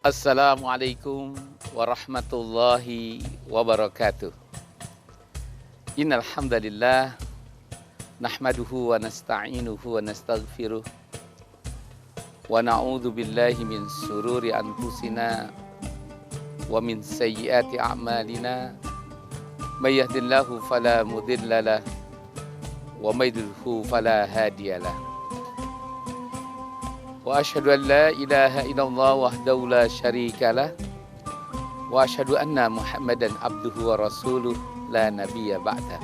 Assalamualaikum warahmatullahi wabarakatuh. Innal hamdalillah nahmaduhu wa nasta'inuhu wa nastaghfiruh wa na'udzu billahi min sururi anfusina wa min sayyiati a'malina. May yahdihillahu fala mudhillalah wa may yudhlilhu fala hadiyalah. Wa asyhadu an la ilaha illallah wahdahu la syarikalah wa asyhadu anna Muhammadan abduhu wa rasuluh la nabiyya ba'da.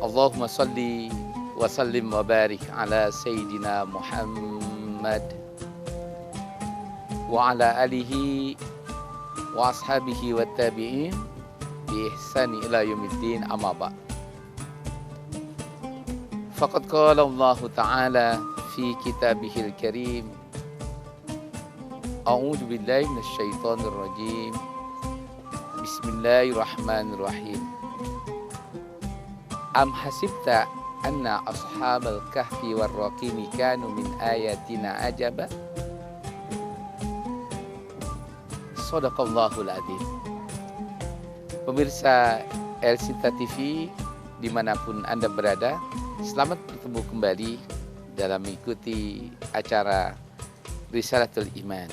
Allahumma salli wa sallim wa barik ala sayyidina Muhammad wa ala alihi wa ashabihi wa tabi'in bi ihsani ila yaumiddin, amma ba'd. Faqad qala Allah Ta'ala fi kitabihil karim, a'udzu billahi minasyaitonir rajim, bismillahirrahmanirrahim. Am hasibta anna ashabal kahfi war raqimi kanu min ayatina ajaba. Shadaqallahul adzim. Pemirsa El Sinta TV dimanapun Anda berada, selamat bertemu kembali dalam mengikuti acara Risalatul Iman.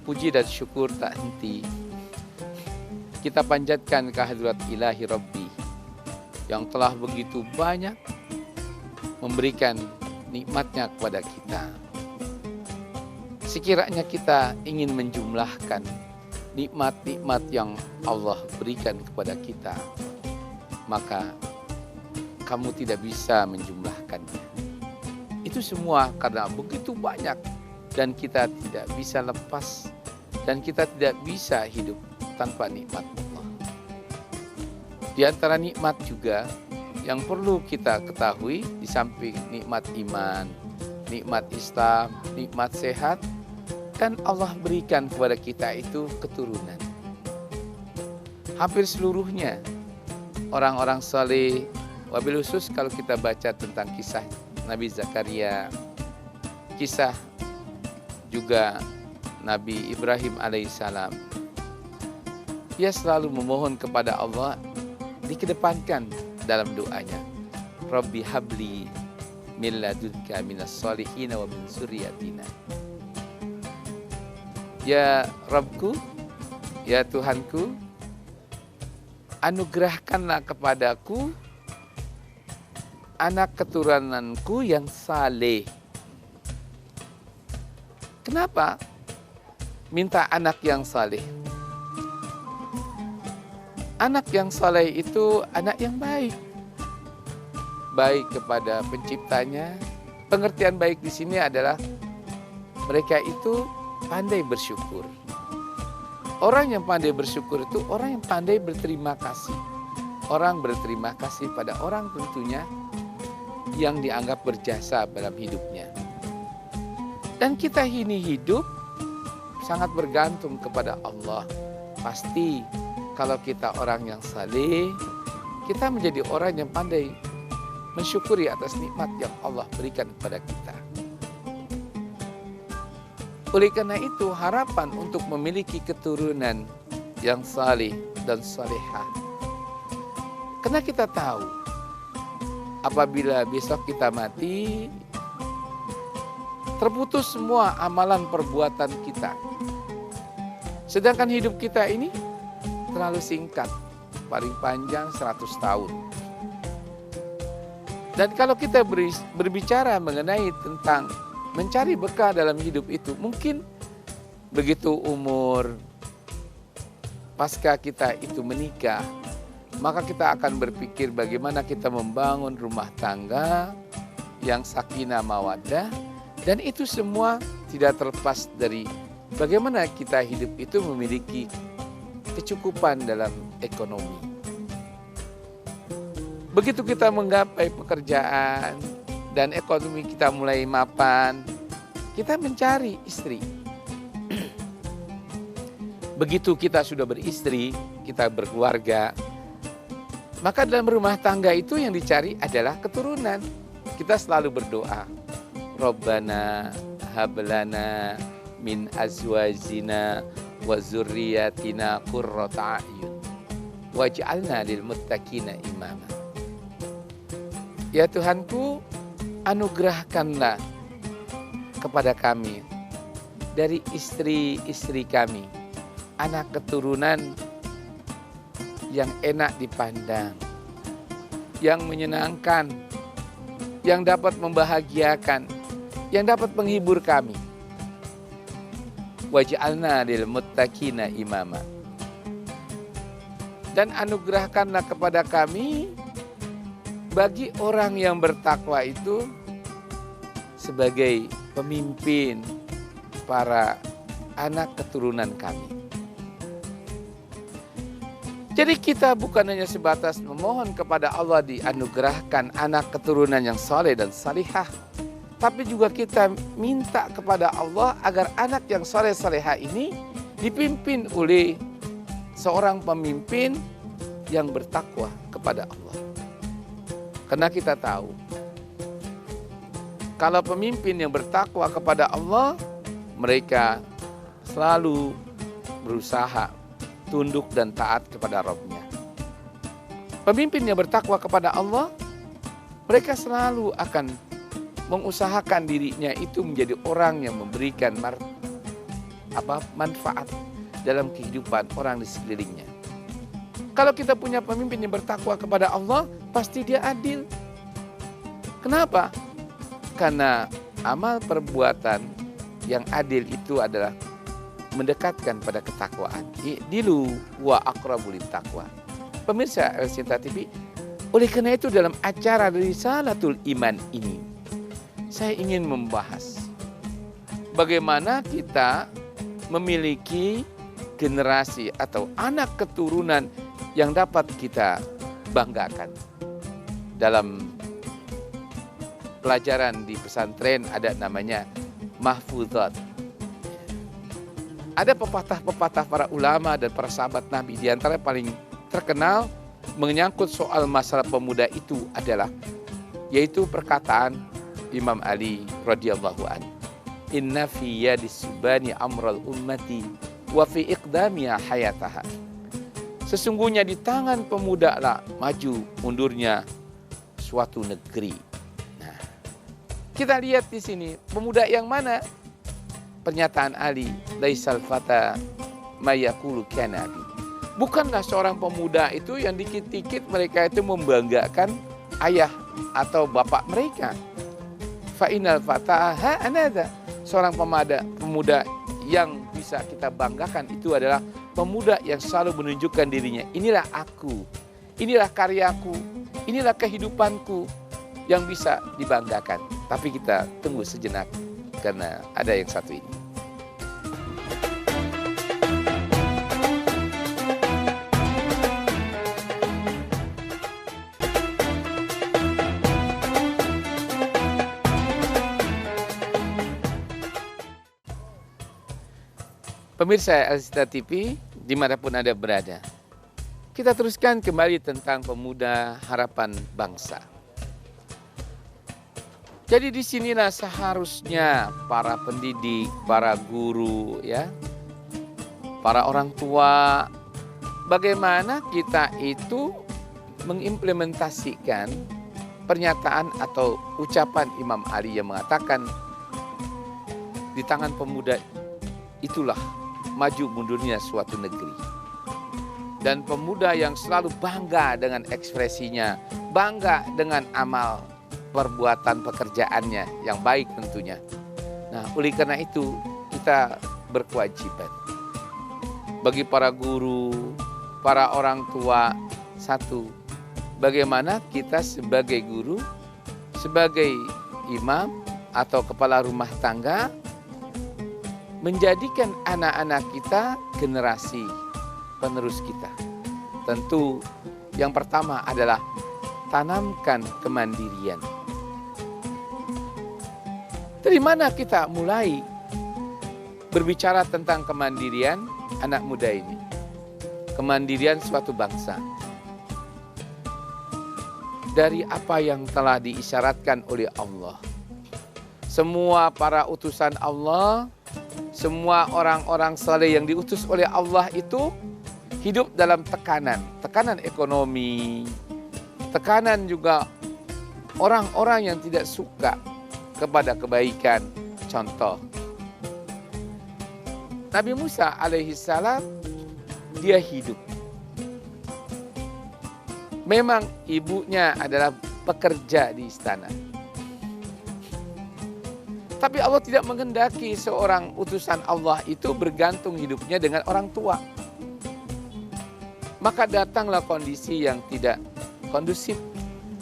Puji dan syukur tak henti kita panjatkan kehadirat Ilahi Rabbi yang telah begitu banyak memberikan nikmatnya kepada kita. Sekiranya kita ingin menjumlahkan nikmat-nikmat yang Allah berikan kepada kita, maka kamu tidak bisa menjumlahkannya. Itu semua karena begitu banyak dan kita tidak bisa lepas dan kita tidak bisa hidup tanpa nikmat Allah. Di antara nikmat juga yang perlu kita ketahui, di samping nikmat iman, nikmat Islam, nikmat sehat, dan Allah berikan kepada kita itu keturunan. Hampir seluruhnya orang-orang saleh, wabil khusus kalau kita baca tentang kisah Nabi Zakaria, kisah juga Nabi Ibrahim alaihissalam, dia selalu memohon kepada Allah, dikedepankan dalam doanya, Rabbi habli min ladunka minas solihin wa min suryatina. Ya Rabbku, ya Tuhanku, anugerahkanlah kepadaku anak keturunanku yang saleh. Kenapa minta anak yang saleh? Anak yang saleh itu anak yang baik. Baik kepada penciptanya. Pengertian baik di sini adalah mereka itu pandai bersyukur. Orang yang pandai bersyukur itu orang yang pandai berterima kasih. Orang berterima kasih pada orang tentunya yang dianggap berjasa dalam hidupnya. Dan kita ini hidup sangat bergantung kepada Allah. Pasti kalau kita orang yang saleh, kita menjadi orang yang pandai mensyukuri atas nikmat yang Allah berikan kepada kita. Oleh karena itu, harapan untuk memiliki keturunan yang saleh dan salehah. Karena kita tahu apabila besok kita mati, terputus semua amalan perbuatan kita. Sedangkan hidup kita ini terlalu singkat, paling panjang 100 tahun. Dan kalau kita berbicara mengenai tentang mencari berkah dalam hidup itu, mungkin begitu umur pasca kita itu menikah, maka kita akan berpikir bagaimana kita membangun rumah tangga yang sakinah mawaddah, dan itu semua tidak terlepas dari bagaimana kita hidup itu memiliki kecukupan dalam ekonomi. Begitu kita menggapai pekerjaan dan ekonomi kita mulai mapan, kita mencari istri. Begitu kita sudah beristri, kita berkeluarga, maka dalam rumah tangga itu yang dicari adalah keturunan. Kita selalu berdoa, Rabbana hablana min azwajina wa dzurriyyatina qurrata a'yun waj'alna lil muttaqina imama. Ya Tuhanku, anugerahkanlah kepada kami dari istri-istri kami anak keturunan yang enak dipandang, yang menyenangkan, yang dapat membahagiakan, yang dapat menghibur kami. Waj'alna lil muttaqina imama. Dan anugerahkanlah kepada kami bagi orang yang bertakwa itu sebagai pemimpin para anak keturunan kami. Jadi kita bukan hanya sebatas memohon kepada Allah dianugerahkan anak keturunan yang saleh dan salihah, tapi juga kita minta kepada Allah agar anak yang saleh salihah ini dipimpin oleh seorang pemimpin yang bertakwa kepada Allah. Karena kita tahu, kalau pemimpin yang bertakwa kepada Allah, mereka selalu berusaha tunduk dan taat kepada Rabb-Nya. Pemimpin yang bertakwa kepada Allah, mereka selalu akan mengusahakan dirinya itu menjadi orang yang memberikan manfaat dalam kehidupan orang di sekelilingnya. Kalau kita punya pemimpin yang bertakwa kepada Allah, pasti dia adil. Kenapa? Karena amal perbuatan yang adil itu adalah mendekatkan pada ketakwaan. Dilu wa aqrabul taqwa. Pemirsa El-Sinta TV, oleh karena itu dalam acara Risalatul Iman ini, saya ingin membahas bagaimana kita memiliki generasi atau anak keturunan yang dapat kita banggakan. Dalam pelajaran di pesantren ada namanya mahfuzat. Ada pepatah-pepatah para ulama dan para sahabat Nabi. Di antara paling terkenal menyangkut soal masalah pemuda itu adalah, yaitu perkataan Imam Ali radhiyallahu anhu. Inna fi yadis subani amral ummati wa fi iqdamiha hayataha. Sesungguhnya di tangan pemuda lah maju mundurnya suatu negeri. Kita lihat di sini, pemuda yang mana? Pernyataan Ali, laisal fata mayaqulu kana abi. Bukanlah seorang pemuda itu yang dikit-dikit mereka itu membanggakan ayah atau bapak mereka. Fa innal fata ha anada. Seorang pemuda yang bisa kita banggakan itu adalah pemuda yang selalu menunjukkan dirinya. Inilah aku, inilah karyaku, inilah kehidupanku yang bisa dibanggakan. Tapi kita tunggu sejenak karena ada yang satu ini. Pemirsa El-Sinta TV, dimanapun Anda berada, kita teruskan kembali tentang pemuda harapan bangsa. Jadi disinilah seharusnya para pendidik, para guru, ya, para orang tua, bagaimana kita itu mengimplementasikan pernyataan atau ucapan Imam Ali yang mengatakan di tangan pemuda itulah maju mundurnya suatu negeri. Dan pemuda yang selalu bangga dengan ekspresinya, bangga dengan amal perbuatan pekerjaannya yang baik tentunya. Nah, oleh karena itu kita berkewajiban bagi para guru, para orang tua, satu, bagaimana kita sebagai guru, sebagai imam atau kepala rumah tangga menjadikan anak-anak kita generasi penerus kita. Tentu yang pertama adalah tanamkan kemandirian. Dari mana kita mulai berbicara tentang kemandirian anak muda ini? Kemandirian suatu bangsa. Dari apa yang telah diisyaratkan oleh Allah. Semua para utusan Allah semua orang-orang saleh yang diutus oleh Allah itu hidup dalam tekanan ekonomi, tekanan juga orang-orang yang tidak suka kepada kebaikan. Contoh, Nabi Musa alaihissalam, dia hidup. Memang ibunya adalah pekerja di istana. Tapi Allah tidak menghendaki seorang utusan Allah itu bergantung hidupnya dengan orang tua. Maka datanglah kondisi yang tidak kondusif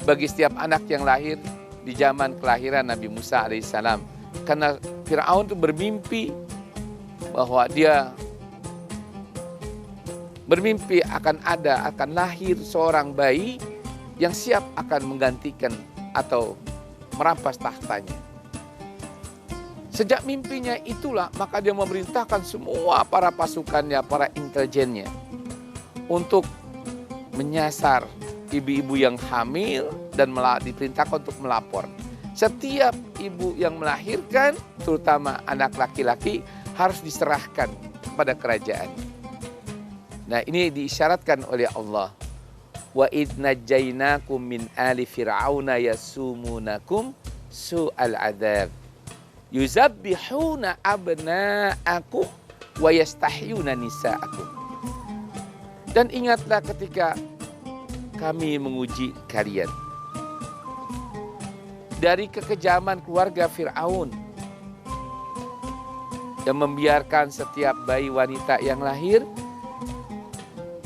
bagi setiap anak yang lahir di zaman kelahiran Nabi Musa alaihissalam. Karena Fir'aun itu bermimpi bahwa dia bermimpi akan lahir seorang bayi yang siap akan menggantikan atau merampas tahtanya. Sejak mimpinya itulah maka dia memerintahkan semua para pasukannya, para intelijennya untuk menyasar ibu-ibu yang hamil dan diperintahkan untuk melapor. Setiap ibu yang melahirkan, terutama anak laki-laki, harus diserahkan kepada kerajaan. Nah, ini diisyaratkan oleh Allah. Wa id najjainakum min ali fir'auna yasumunakum su'al adzab. Yuzabbihuna abna'akum wa yastahyuna nisa'akum. Dan ingatlah ketika kami menguji kalian dari kekejaman keluarga Fir'aun yang membiarkan setiap bayi wanita yang lahir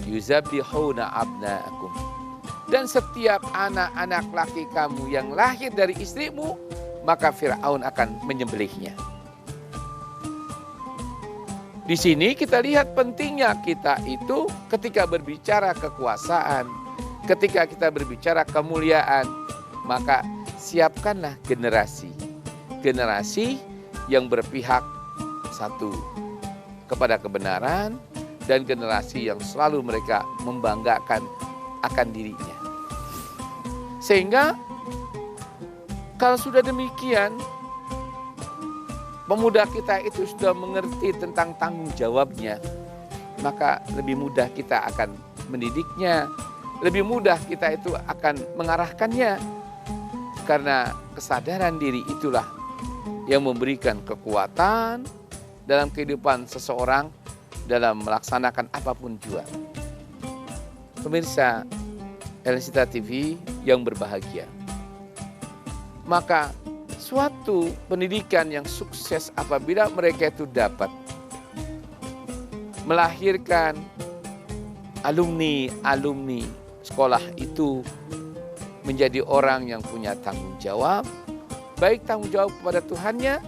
yuzabbihuna abna'akum, dan setiap anak-anak laki kamu yang lahir dari istrimu, maka Fir'aun akan menyembelihnya. Di sini kita lihat pentingnya kita itu ketika berbicara kekuasaan, ketika kita berbicara kemuliaan, maka siapkanlah generasi yang berpihak satu kepada kebenaran, dan generasi yang selalu mereka membanggakan akan dirinya. Sehingga kalau sudah demikian, pemuda kita itu sudah mengerti tentang tanggung jawabnya, maka lebih mudah kita akan mendidiknya, lebih mudah kita itu akan mengarahkannya. Karena kesadaran diri itulah yang memberikan kekuatan dalam kehidupan seseorang dalam melaksanakan apapun juga. Pemirsa Elsita TV yang berbahagia, maka suatu pendidikan yang sukses apabila mereka itu dapat melahirkan alumni sekolah itu menjadi orang yang punya tanggung jawab, baik tanggung jawab kepada Tuhannya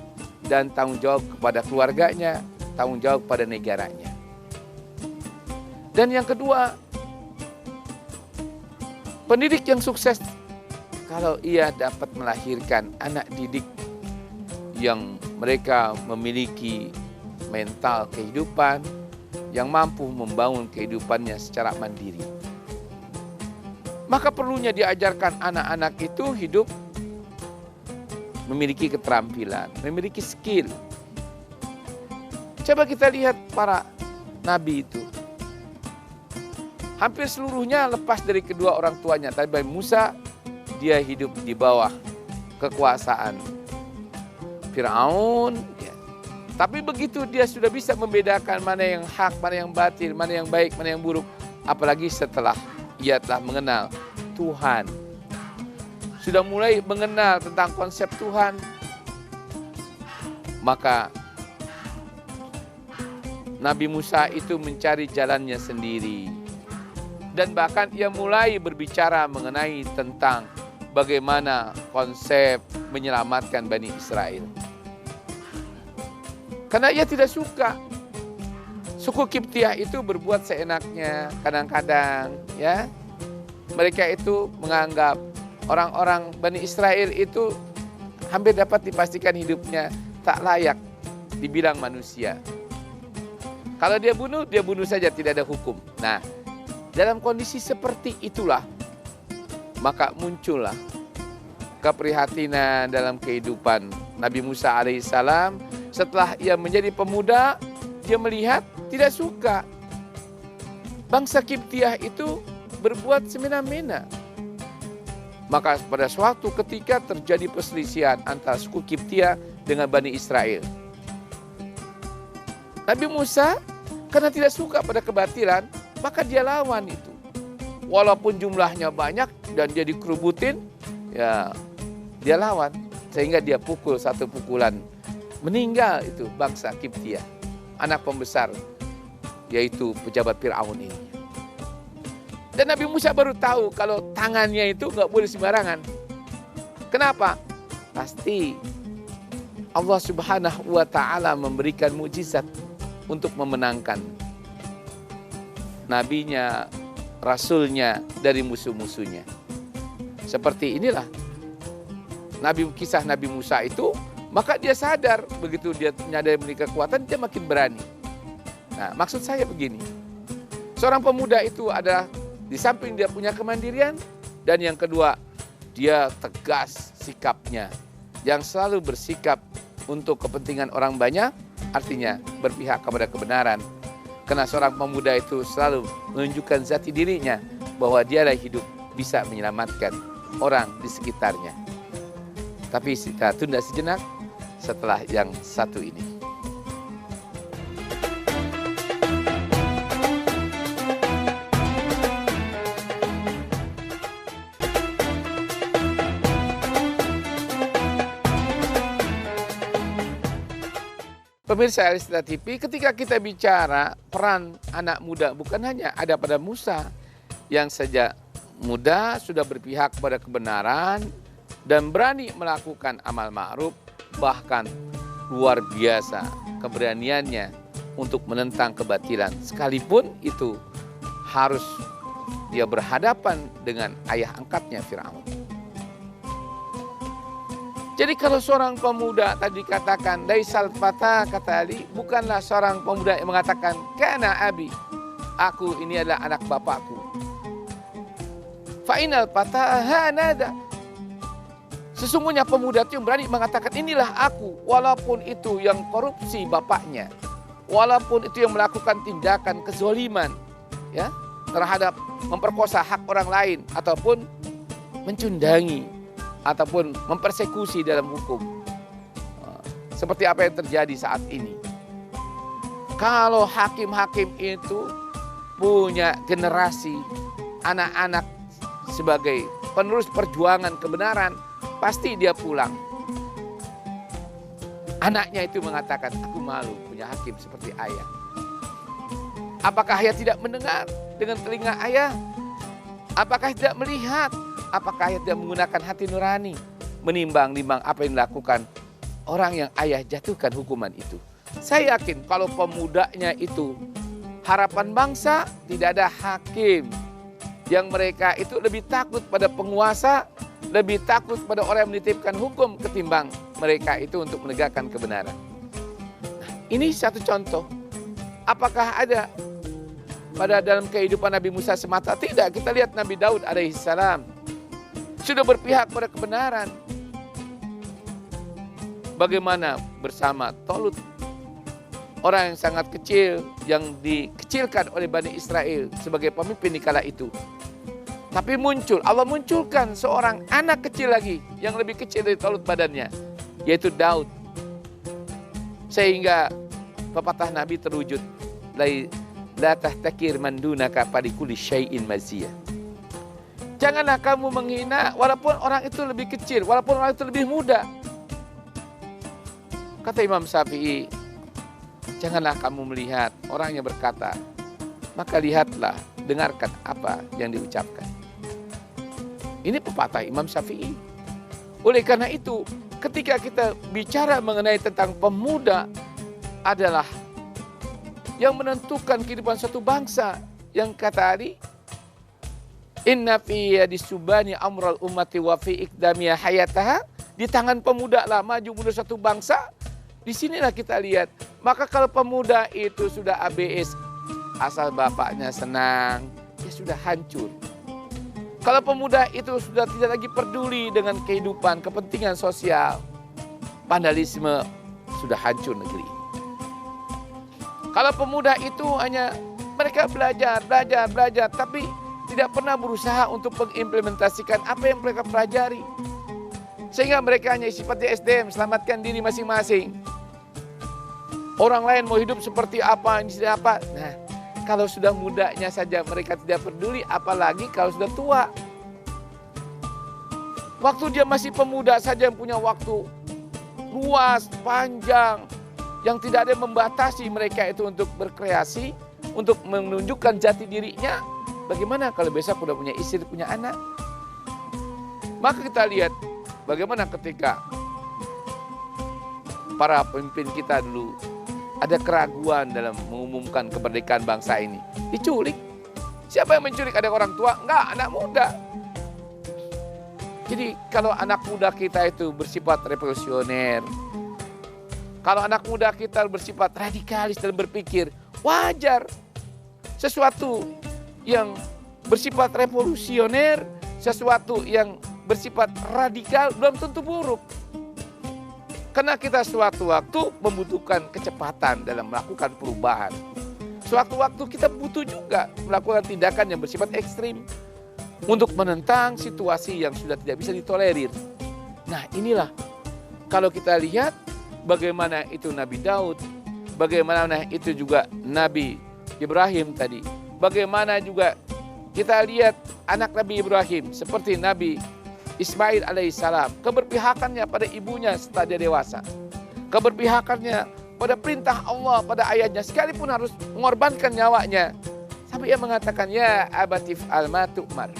dan tanggung jawab kepada keluarganya, tanggung jawab kepada negaranya. Dan yang kedua, pendidik yang sukses kalau ia dapat melahirkan anak didik yang mereka memiliki mental kehidupan yang mampu membangun kehidupannya secara mandiri. Maka perlunya diajarkan anak-anak itu hidup memiliki keterampilan, memiliki skill. Coba kita lihat para nabi itu. Hampir seluruhnya lepas dari kedua orang tuanya. Tapi Musa, dia hidup di bawah kekuasaan Fir'aun. Ya. Tapi begitu dia sudah bisa membedakan mana yang hak, mana yang batil, mana yang baik, mana yang buruk. Apalagi setelah ia telah mengenal Tuhan. Sudah mulai mengenal tentang konsep Tuhan. Maka Nabi Musa itu mencari jalannya sendiri. Dan bahkan ia mulai berbicara mengenai tentang bagaimana konsep menyelamatkan Bani Israel. Karena ia tidak suka suku Kiptiah itu berbuat seenaknya kadang-kadang, ya. Mereka itu menganggap orang-orang Bani Israel itu hampir dapat dipastikan hidupnya tak layak dibilang manusia. Kalau dia bunuh saja, tidak ada hukum. Nah, dalam kondisi seperti itulah, maka muncullah keprihatinan dalam kehidupan Nabi Musa alaihissalam Setelah ia menjadi pemuda, dia melihat tidak suka. Bangsa Kiptiah itu berbuat semena-mena. Maka pada suatu ketika terjadi perselisihan antara suku Kiptiah dengan Bani Israel. Nabi Musa karena tidak suka pada kebatilan, maka dia lawan itu. Walaupun jumlahnya banyak dan dia dikerubutin, ya dia lawan. Sehingga dia pukul satu pukulan. Meninggal itu bangsa Kiptiah, anak pembesar, yaitu pejabat Fir'aun ini. Dan Nabi Musa baru tahu kalau tangannya itu nggak boleh sembarangan. Kenapa? Pasti Allah Subhanahu wa Ta'ala memberikan mukjizat untuk memenangkan nabinya, rasulnya dari musuh-musuhnya. Seperti inilah kisah Nabi Musa itu, maka dia sadar begitu dia menyadari memiliki kekuatan, dia makin berani. Nah, maksud saya begini. Seorang pemuda itu adalah di samping dia punya kemandirian, dan yang kedua, dia tegas sikapnya. Yang selalu bersikap untuk kepentingan orang banyak, artinya berpihak kepada kebenaran. Karena seorang pemuda itu selalu menunjukkan jati dirinya, bahwa dia adalah hidup bisa menyelamatkan orang di sekitarnya. Tapi kita tunda sejenak setelah yang satu ini. Pemirsa Arista TV, ketika kita bicara peran anak muda, bukan hanya ada pada Musa yang sejak muda sudah berpihak pada kebenaran dan berani melakukan amal ma'ruf, bahkan luar biasa keberaniannya untuk menentang kebatilan, sekalipun itu harus dia berhadapan dengan ayah angkatnya Fir'aun. Jadi kalau seorang pemuda tadi katakan laisal fata, kata Ali, bukanlah seorang pemuda yang mengatakan kana abi, aku ini adalah anak bapakku. Fa inal fata hanada, sesungguhnya pemuda itu yang berani mengatakan inilah aku, walaupun itu yang korupsi bapaknya, walaupun itu yang melakukan tindakan kezoliman, ya, terhadap memperkosa hak orang lain ataupun mencundangi ataupun mempersekusi dalam hukum. Seperti apa yang terjadi saat ini. Kalau hakim-hakim itu punya generasi anak-anak sebagai penerus perjuangan kebenaran, pasti dia pulang. Anaknya itu mengatakan, aku malu punya hakim seperti ayah. Apakah ayah tidak mendengar dengan telinga ayah? Apakah tidak melihat? Apakah ayah tidak menggunakan hati nurani menimbang-nimbang apa yang dilakukan orang yang ayah jatuhkan hukuman itu? Saya yakin kalau pemudanya itu harapan bangsa, tidak ada hakim yang mereka itu lebih takut pada penguasa, lebih takut pada orang yang menitipkan hukum ketimbang mereka itu untuk menegakkan kebenaran. Nah, ini satu contoh. Apakah ada pada dalam kehidupan Nabi Musa semata? Tidak. Kita lihat Nabi Daud alaihissalam sudah berpihak pada kebenaran. Bagaimana bersama Tolut, orang yang sangat kecil, yang dikecilkan oleh Bani Israel sebagai pemimpin di kala itu. Tapi Allah munculkan seorang anak kecil lagi, yang lebih kecil dari Tolut badannya, yaitu Daud. Sehingga pepatah Nabi terwujud, la tahtakir man dunaka padikuli syai'in maziyah. Janganlah kamu menghina walaupun orang itu lebih kecil, walaupun orang itu lebih muda. Kata Imam Syafi'i, janganlah kamu melihat orang yang berkata, maka lihatlah, dengarkan apa yang diucapkan. Ini pepatah Imam Syafi'i. Oleh karena itu, ketika kita bicara mengenai tentang pemuda adalah yang menentukan kehidupan suatu bangsa, yang kata Ali, inna fi yadisubani amral ummati wa fi ikdamiya hayataha, di tangan pemuda lah maju mundur satu bangsa. Di sinilah kita lihat. Maka kalau pemuda itu sudah ABS, asal bapaknya senang, ya sudah hancur. Kalau pemuda itu sudah tidak lagi peduli dengan kehidupan, kepentingan sosial, vandalisme sudah hancur negeri ini. Kalau pemuda itu hanya mereka belajar, tapi tidak pernah berusaha untuk mengimplementasikan apa yang mereka pelajari. Sehingga mereka hanya sifatnya SDM, selamatkan diri masing-masing. Orang lain mau hidup seperti apa, apa. Nah, kalau sudah mudanya saja mereka tidak peduli, apalagi kalau sudah tua. Waktu dia masih pemuda saja yang punya waktu luas, panjang, yang tidak ada yang membatasi mereka itu untuk berkreasi, untuk menunjukkan jati dirinya. Bagaimana kalau besok sudah punya istri, punya anak? Maka kita lihat bagaimana ketika para pemimpin kita dulu ada keraguan dalam mengumumkan kemerdekaan bangsa ini. Diculik. Siapa yang menculik? Ada orang tua? Enggak, anak muda. Jadi kalau anak muda kita itu bersifat revolusioner, kalau anak muda kita bersifat radikalis dalam berpikir, wajar. Sesuatu yang bersifat revolusioner, sesuatu yang bersifat radikal belum tentu buruk. Karena kita suatu waktu membutuhkan kecepatan dalam melakukan perubahan. Suatu waktu kita butuh juga melakukan tindakan yang bersifat ekstrim untuk menentang situasi yang sudah tidak bisa ditolerir. Nah, inilah kalau kita lihat bagaimana itu Nabi Daud, bagaimana itu juga Nabi Ibrahim tadi, bagaimana juga kita lihat anak Nabi Ibrahim seperti Nabi Ismail alaihissalam, keberpihakannya pada ibunya setelah dia dewasa, keberpihakannya pada perintah Allah, pada ayatnya, sekalipun harus mengorbankan nyawanya. Sampai ia mengatakan, ya abatif al-matu'mar,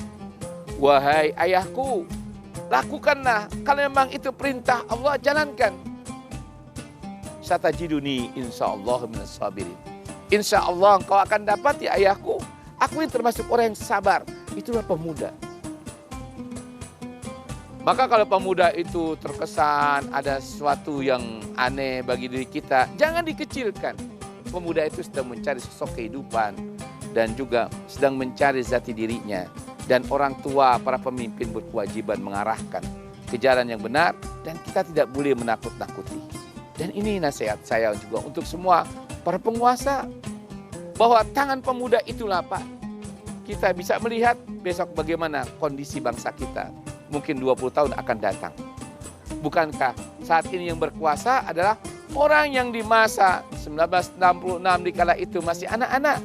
wahai ayahku, lakukanlah, kalau memang itu perintah Allah, jalankan. Satajiduni insyaallah minas sabirin. Insyaallah engkau akan dapat ya ayahku, aku ini termasuk orang yang sabar. Itulah pemuda. Maka kalau pemuda itu terkesan ada sesuatu yang aneh bagi diri kita, jangan dikecilkan. Pemuda itu sedang mencari sosok kehidupan dan juga sedang mencari jati dirinya. Dan orang tua, para pemimpin berkewajiban mengarahkan ke jalan yang benar dan kita tidak boleh menakut-nakuti. Dan ini nasihat saya juga untuk semua para penguasa, bahwa tangan pemuda itulah Pak, kita bisa melihat besok bagaimana kondisi bangsa kita. Mungkin 20 tahun akan datang. Bukankah saat ini yang berkuasa adalah orang yang di masa 1966 dikala itu masih anak-anak.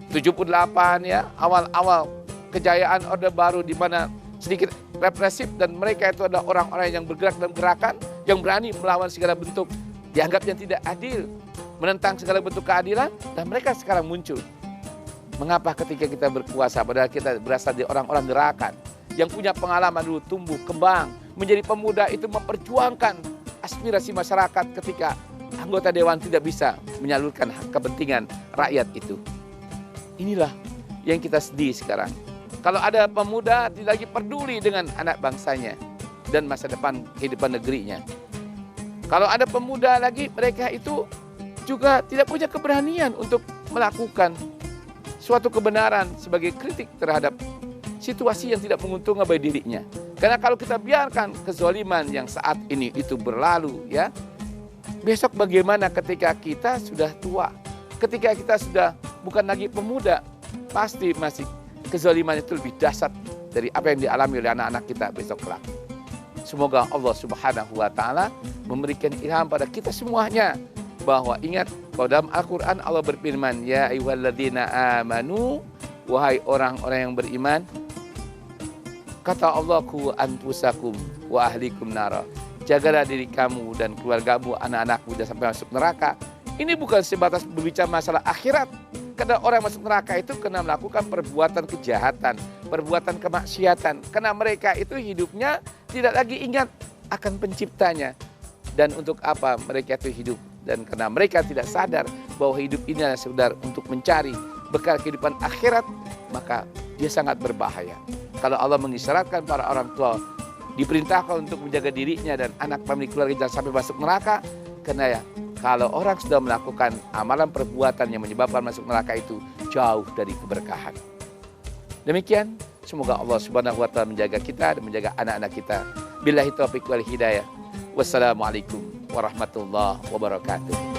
78 ya, awal-awal kejayaan Orde Baru di mana sedikit represif dan mereka itu adalah orang-orang yang bergerak dalam gerakan, yang berani melawan segala bentuk dianggapnya tidak adil, menentang segala bentuk keadilan, dan mereka sekarang muncul. Mengapa ketika kita berkuasa padahal kita berasal dari orang-orang gerakan yang punya pengalaman dulu tumbuh kembang menjadi pemuda itu memperjuangkan aspirasi masyarakat ketika anggota dewan tidak bisa menyalurkan kepentingan rakyat itu. Inilah yang kita sedih sekarang. Kalau ada pemuda tidak lagi peduli dengan anak bangsanya dan masa depan kehidupan negerinya. Kalau ada pemuda lagi, mereka itu juga tidak punya keberanian untuk melakukan suatu kebenaran sebagai kritik terhadap situasi yang tidak menguntungkan bagi dirinya. Karena kalau kita biarkan kezaliman yang saat ini itu berlalu, ya, besok bagaimana ketika kita sudah tua, ketika kita sudah bukan lagi pemuda, pasti masih kezaliman itu lebih dahsyat dari apa yang dialami oleh anak-anak kita besok kelak. Semoga Allah Subhanahu wa Ta'ala memberikan ilham pada kita semuanya, bahwa ingat bahwa dalam Al-Quran Allah berfirman, ya ayyuhalladzina amanu, wahai orang-orang yang beriman, kata Allah, ku anfusakum wa ahlikum nara, jagalah diri kamu dan keluargamu, anak-anakmu jangan sampai masuk neraka. Ini bukan sebatas berbicara masalah akhirat. Karena orang masuk neraka itu karena melakukan perbuatan kejahatan, perbuatan kemaksiatan. Karena mereka itu hidupnya tidak lagi ingat akan penciptanya. Dan untuk apa mereka itu hidup. Dan karena mereka tidak sadar bahwa hidup ini adalah sekedar untuk mencari bekal kehidupan akhirat, maka dia sangat berbahaya. Kalau Allah mengisyaratkan para orang tua diperintahkan untuk menjaga dirinya dan anak famili keluarga jangan sampai masuk neraka, karena ya kalau orang sudah melakukan amalan perbuatan yang menyebabkan masuk neraka itu jauh dari keberkahan. Demikian, semoga Allah Subhanahu wa Ta'ala menjaga kita dan menjaga anak-anak kita. Billahi taufiq wal hidayah. Wassalamualaikum warahmatullahi wabarakatuh.